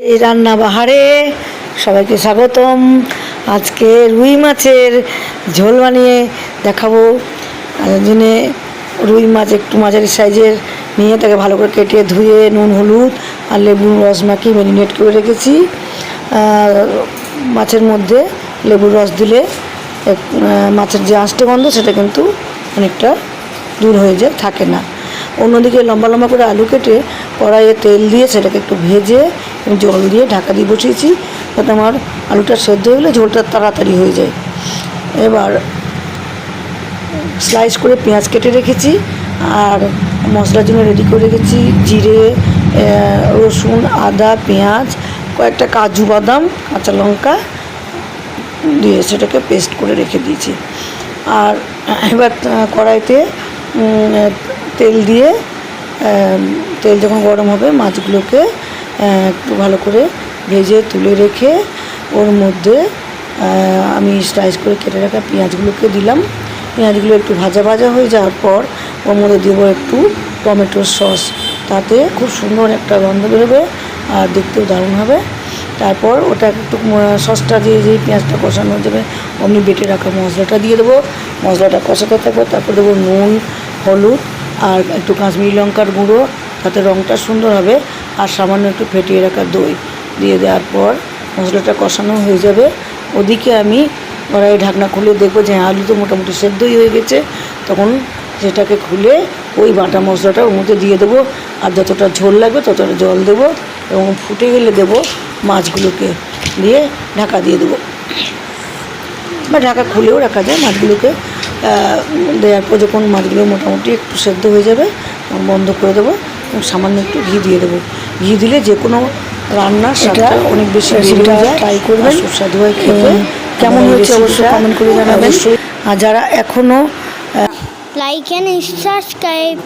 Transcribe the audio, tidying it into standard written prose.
এই রান্না বাহারে সবাইকে স্বাগতম। আজকে রুই মাছের ঝোল বানিয়ে দেখাবো। জন্য রুই মাছ একটু মাঝারি সাইজের নিয়ে তাকে ভালো করে কেটে ধুয়ে নুন হলুদ আর লেবুর রস মাখিয়ে ম্যারিনেট করে রেখেছি। মাছের মধ্যে লেবুর রস দিলে মাছের যে আঁশটে গন্ধ সেটা কিন্তু অনেকটা দূর হয়ে যায়, থাকে না। অন্যদিকে লম্বা লম্বা করে আলু কেটে কড়াইয়ে তেল দিয়ে সেটাকে একটু ভেজে জল দিয়ে ঢাকা দিয়ে বসিয়েছি, যাতে আমার আলুটা সেদ্ধ হয়ে গেলে ঝোলটা তাড়াতাড়ি হয়ে যায়। এবার স্লাইস করে পেঁয়াজ কেটে রেখেছি আর মশলার জন্য রেডি করে রেখেছি জিরে, রসুন, আদা, পেঁয়াজ, কয়েকটা কাজু বাদাম, কাঁচা লঙ্কা দিয়ে সেটাকে পেস্ট করে রেখে দিয়েছি। আর এবার কড়াইতে তেল দিয়ে তেল যখন গরম হবে মাছগুলোকে একটু ভালো করে ভেজে তুলে রেখে ওর মধ্যে আমি স্লাইস করে কেটে রাখা পেঁয়াজগুলোকে দিলাম। পেঁয়াজগুলো একটু ভাজা ভাজা হয়ে যাওয়ার পর ওর মধ্যে দেবো একটু টমেটোর সস, তাতে খুব সুন্দর একটা গন্ধ বেরোবে আর দেখতেও দারুণ হবে। তারপর ওটা একটু সসটা দিয়ে যেই পেঁয়াজটা কষানো হয়ে যাবে অমনি বেটে রাখা মশলাটা দিয়ে দেবো। মশলাটা কষাতে থাকবে, তারপর দেবো নুন, হলুদ আর একটু কাশ্মীরি লঙ্কার গুঁড়ো, তাতে রঙটা সুন্দর হবে, আর সামান্য একটু ফেটিয়ে রাখা দই দিয়ে দেওয়ার পর মশলাটা কষানো হয়ে যাবে। ওদিকে আমি কড়াই ঢাকনা খুলে দেখবো যে আলু তো মোটামুটি সেদ্ধই হয়ে গেছে, তখন সেটাকে খুলে ওই বাটা মশলাটা ওর মধ্যে দিয়ে দেবো, আর যতটা ঝোল লাগবে ততটা জল দেবো এবং ফুটে গেলে দেবো মাছগুলোকে, দিয়ে ঢাকা দিয়ে দেবো বা ঢাকা খুলেও রাখা যায়। মাছগুলোকে দেওয়ার পর যখন মাছগুলো মোটামুটি একটু সেদ্ধ হয়ে যাবে তখন বন্ধ করে দেবো এবং সামান্য একটু ঘি দিয়ে দেবো। ঘি দিলে যে কোনো রান্নার স্বাদটা অনেক বেশি বেড়ে যায়। ট্রাই করবেন, সুস্বাদু হয় খেতে। কেমন হয়েছে অবশ্যই কমেন্ট করে জানাবেন। আর যারা এখনও like and subscribe.